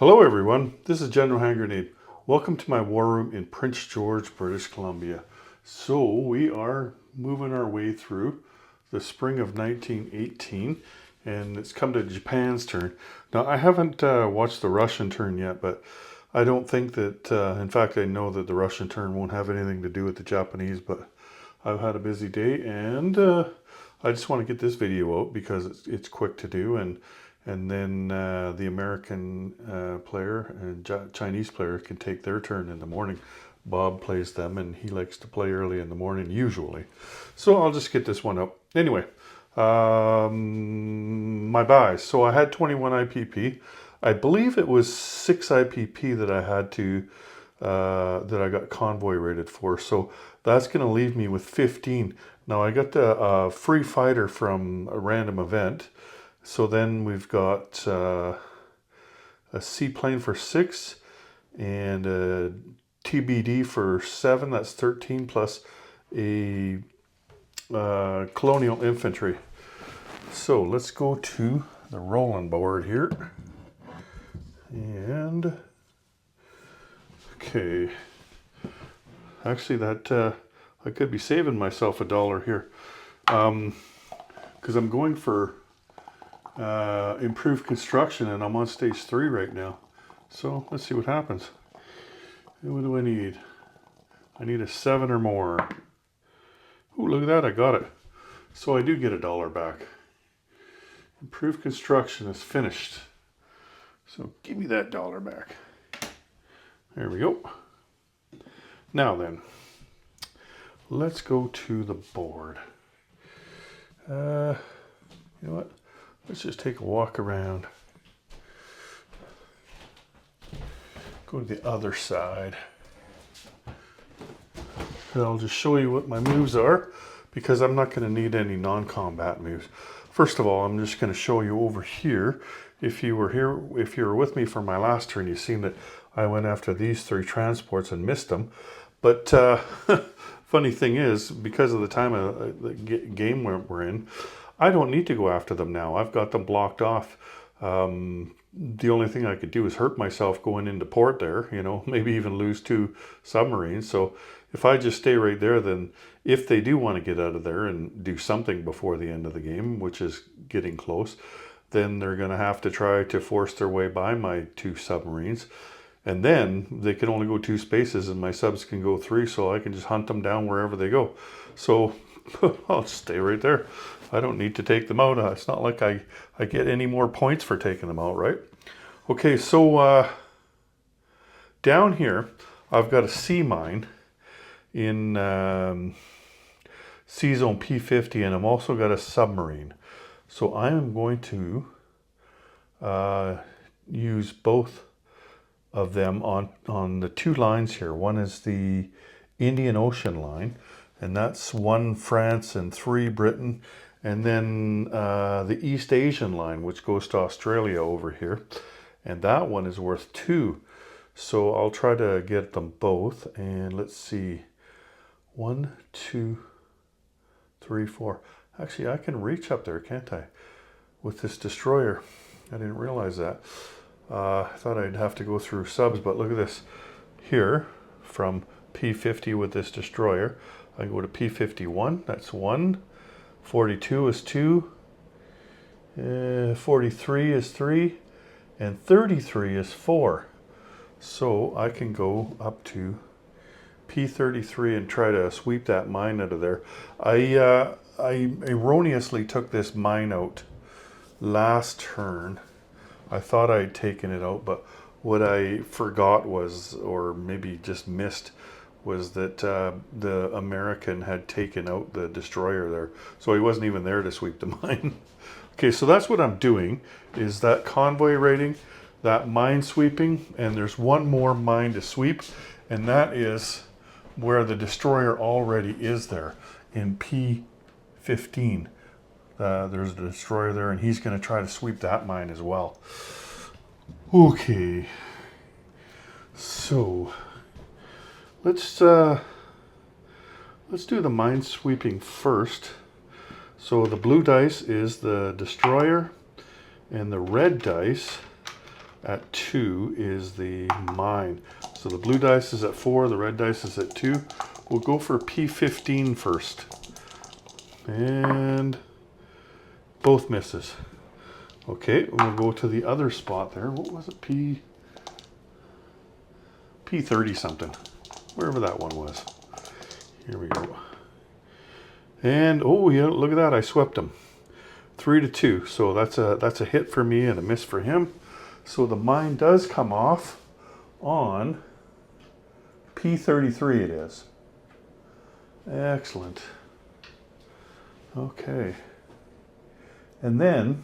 Hello everyone, this is General Hand Grenade. Welcome to my war room in Prince George, British Columbia. So we are moving our way through the spring of 1918 and it's come to Japan's turn. Now I haven't watched the Russian turn yet, but I don't think that, in fact I know that the Russian turn won't have anything to do with the Japanese, but I've had a busy day and I just want to get this video out because it's quick to do, and then the American player and Chinese player can take their turn in the morning. Bob plays them and he likes to play early in the morning usually. So I'll just get this one up. Anyway, my buys. So I had 21 IPP. I believe it was 6 IPP that I had to, that I got convoy rated for. So that's going to leave me with 15. Now I got the free fighter from a random event. So then we've got a seaplane for 6 and a TBD for 7. That's 13 plus a colonial infantry. So let's go to the rolling board here. And okay, actually that I could be saving myself $1 here because I'm going for improved construction and I'm on stage 3 right now. So let's see what happens. And what do I need? I need a 7 or more. Oh, look at that, I got it. So I do get $1 back. Improved construction is finished. So give me that $1 back. There we go. Now then, let's go to the board. You know what? Let's just take a walk around. Go to the other side. And I'll just show you what my moves are because I'm not going to need any non-combat moves. First of all, I'm just going to show you over here. If you were with me for my last turn, you've seen that I went after these 3 transports and missed them. But funny thing is, because of the time of the game we're in, I don't need to go after them now. I've got them blocked off. The only thing I could do is hurt myself going into port there, you know, maybe even lose 2 submarines. So if I just stay right there, then if they do want to get out of there and do something before the end of the game, which is getting close, then they're going to have to try to force their way by my 2 submarines. And then they can only go 2 spaces and my subs can go 3, so I can just hunt them down wherever they go. So I'll just stay right there. I don't need to take them out. It's not like I get any more points for taking them out, right? Okay, so down here, I've got a sea mine in sea zone P50, and I've also got a submarine. So I am going to use both of them on the 2 lines here. One is the Indian Ocean line, and that's 1 France and 3 Britain, and then the East Asian line, which goes to Australia over here, and that one is worth 2. So I'll try to get them both, and let's see, 1, 2, 3, 4. Actually, I can reach up there, can't I, with this destroyer? I didn't realize that. I thought I'd have to go through subs, but look at this. Here, from P50 with this destroyer, I go to P51, that's 1. 42 is 2. 43 is 3. And 33 is 4. So I can go up to P33 and try to sweep that mine out of there. I erroneously took this mine out last turn. I thought I'd taken it out, but what I forgot was, or maybe just missed, was that the American had taken out the destroyer there. So he wasn't even there to sweep the mine. Okay, so that's what I'm doing, is that convoy raiding, that mine sweeping, and there's one more mine to sweep, and that is where the destroyer already is there in P15. There's a destroyer there, and he's going to try to sweep that mine as well. Okay, so let's do the mine sweeping first. So the blue dice is the destroyer, and the red dice at 2 is the mine. So the blue dice is at 4, the red dice is at 2. We'll go for P15 first. And both misses. Okay, we'll go to the other spot there. What was it? P30 something. Wherever that one was. Here we go. And oh yeah, look at that, I swept him. 3 to 2. So that's a hit for me and a miss for him. So the mine does come off on P33 it is. Excellent. Okay. And then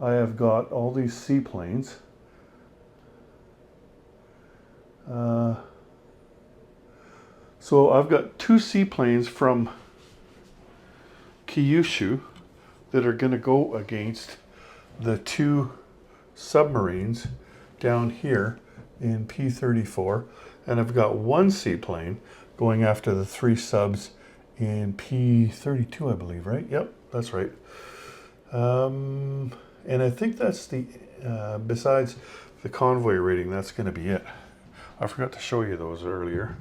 I have got all these seaplanes. So I've got 2 seaplanes from Kyushu that are going to go against the 2 submarines down here in P34. And I've got 1 seaplane going after the 3 subs in P32, I believe, right? Yep, that's right. And I think that's the, besides the convoy rating, that's going to be it. I forgot to show you those earlier.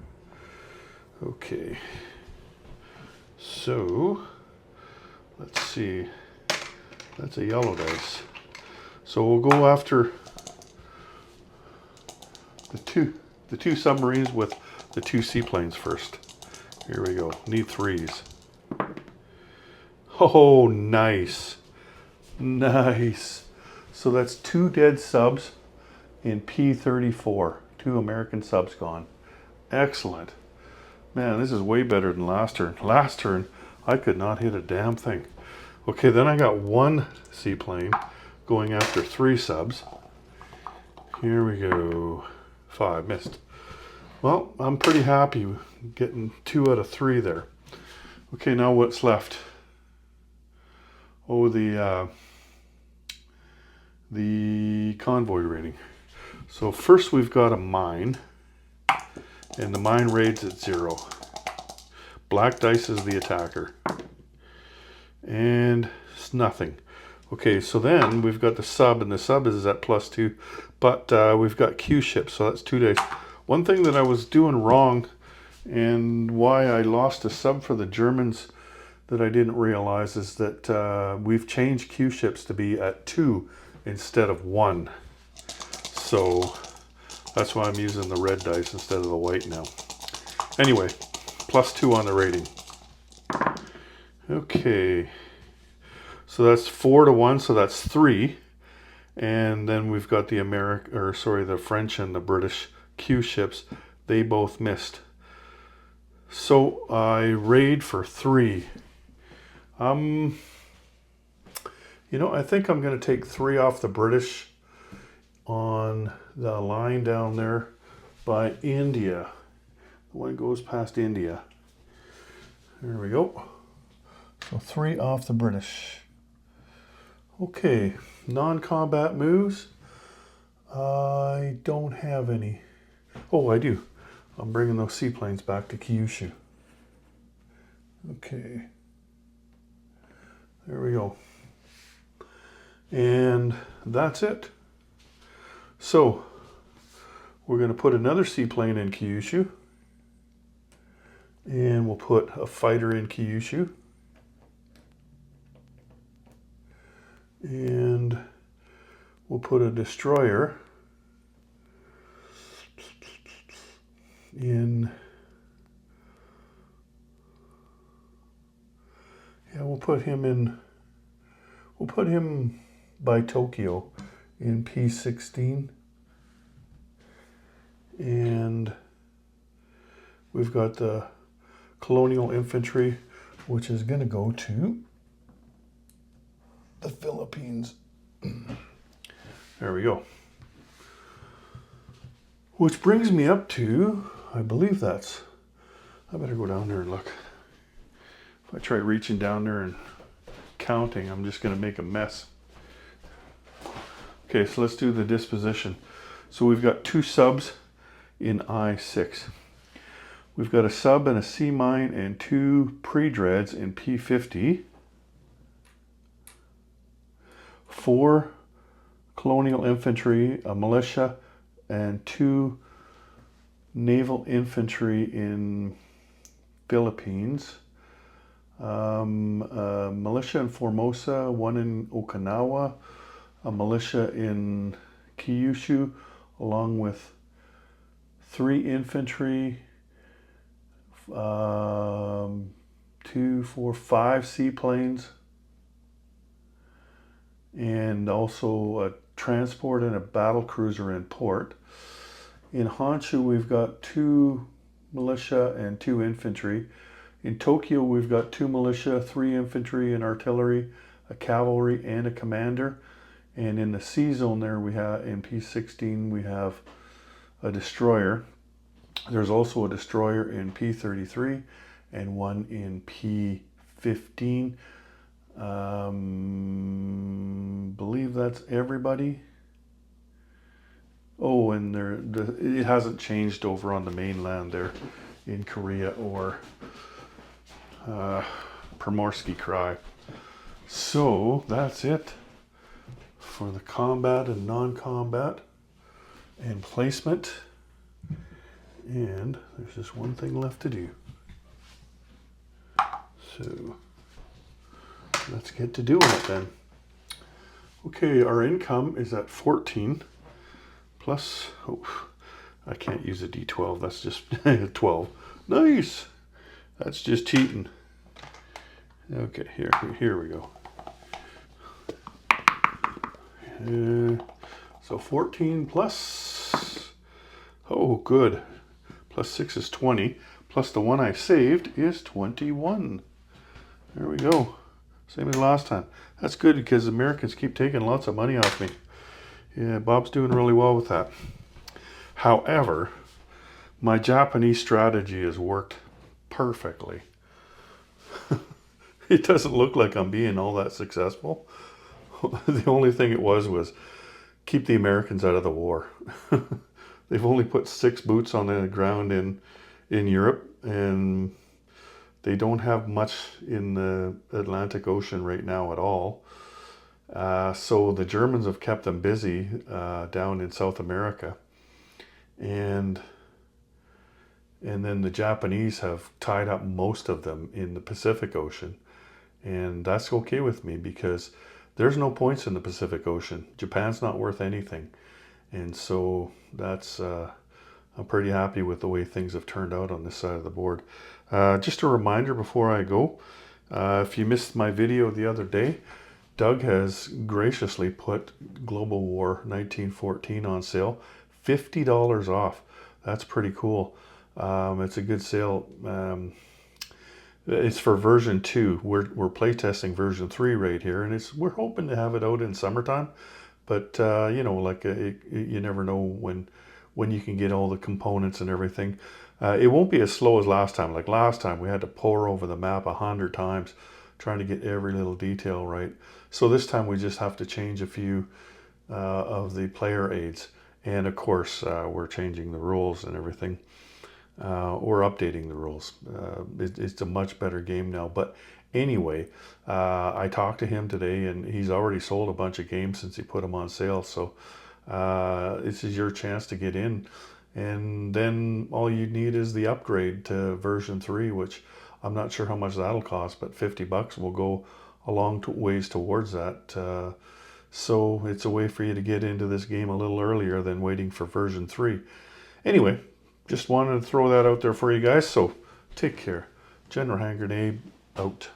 Okay. So, let's see. That's a yellow dice. So we'll go after the two submarines with the 2 seaplanes first. Here we go. Need 3s. Oh, nice. Nice. So that's 2 dead subs in P34. 2 American subs gone. Excellent. Man, this is way better than last turn. Last turn, I could not hit a damn thing. Okay, then I got 1 seaplane going after 3 subs. Here we go. 5, missed. Well, I'm pretty happy getting 2 out of 3 there. Okay, now what's left? Oh, the convoy rating. So first we've got a mine, and the mine raid's at 0. Black dice is the attacker. And it's nothing. Okay, so then we've got the sub, and the sub is at +2, but we've got Q ships, so that's 2 days. One thing that I was doing wrong, and why I lost a sub for the Germans that I didn't realize, is that we've changed Q ships to be at 2 instead of 1. So that's why I'm using the red dice instead of the white now. Anyway, +2 on the rating. Okay, so that's 4 to 1, so that's 3. And then we've got the the French and the British Q ships. They both missed. So I raid for 3. You know, I think I'm going to take 3 off the British on the line down there by India. The one goes past India. There we go. So 3 off the British. Okay, non-combat moves. I don't have any. Oh, I do. I'm bringing those seaplanes back to Kyushu. Okay. There we go. And that's it. So, we're going to put another seaplane in Kyushu. And we'll put a fighter in Kyushu. And we'll put a destroyer in, yeah, we'll put him by Tokyo in P16. And we've got the colonial infantry, which is going to go to the Philippines. There we go. Which brings me up to, I believe I better go down there and look. If I try reaching down there and counting, I'm just going to make a mess. Okay, so let's do the disposition. So we've got 2 subs in I6. We've got a sub and a sea mine and 2 pre-dreads in P50. 4 colonial infantry, a militia, and 2 naval infantry in Philippines. A militia in Formosa, 1 in Okinawa, a militia in Kyushu, along with 3 infantry, 2, 4, 5 seaplanes, and also a transport and a battle cruiser in port. In Honshu, we've got 2 militia and 2 infantry. In Tokyo, we've got 2 militia, 3 infantry and artillery, a cavalry, and a commander. And in the sea zone there, we have, in P16, we have a destroyer. There's also a destroyer in P33 and 1 in P15. Believe that's everybody. Oh, and it hasn't changed over on the mainland there in Korea or Primorsky Krai. So that's it for the combat and non-combat and placement. And there's just one thing left to do. So let's get to doing it then. Okay, our income is at 14 plus, oh, I can't use a D12, that's just 12. Nice! That's just cheating. Okay, here we go. So 14 plus, oh good, plus 6 is 20, plus the one I saved is 21. There we go. Same as last time. That's good because Americans keep taking lots of money off me. Yeah, Bob's doing really well with that. However, my Japanese strategy has worked perfectly. It doesn't look like I'm being all that successful. The only thing it was keep the Americans out of the war. They've only put 6 boots on the ground in Europe, and they don't have much in the Atlantic Ocean right now at all. So the Germans have kept them busy down in South America. And then the Japanese have tied up most of them in the Pacific Ocean. And that's okay with me because there's no points in the Pacific Ocean. Japan's not worth anything. And so that's, I'm pretty happy with the way things have turned out on this side of the board. Just a reminder before I go, if you missed my video the other day, Doug has graciously put Global War 1914 on sale, $50 off. That's pretty cool. It's a good sale. It's for version 2. We're playtesting version 3 right here, and we're hoping to have it out in summertime. But you know, like you never know when you can get all the components and everything. It won't be as slow as last time. Like last time, we had to pore over the map 100 times trying to get every little detail right. So this time we just have to change a few of the player aids. And of course, we're changing the rules and everything. Or updating the rules. It's a much better game now. But anyway, I talked to him today, and he's already sold a bunch of games since he put them on sale. So this is your chance to get in. And then all you need is the upgrade to version 3, which I'm not sure how much that'll cost, but $50 will go a long ways towards that. So it's a way for you to get into this game a little earlier than waiting for version 3. Anyway, just wanted to throw that out there for you guys. So take care. General Hand Grenade out.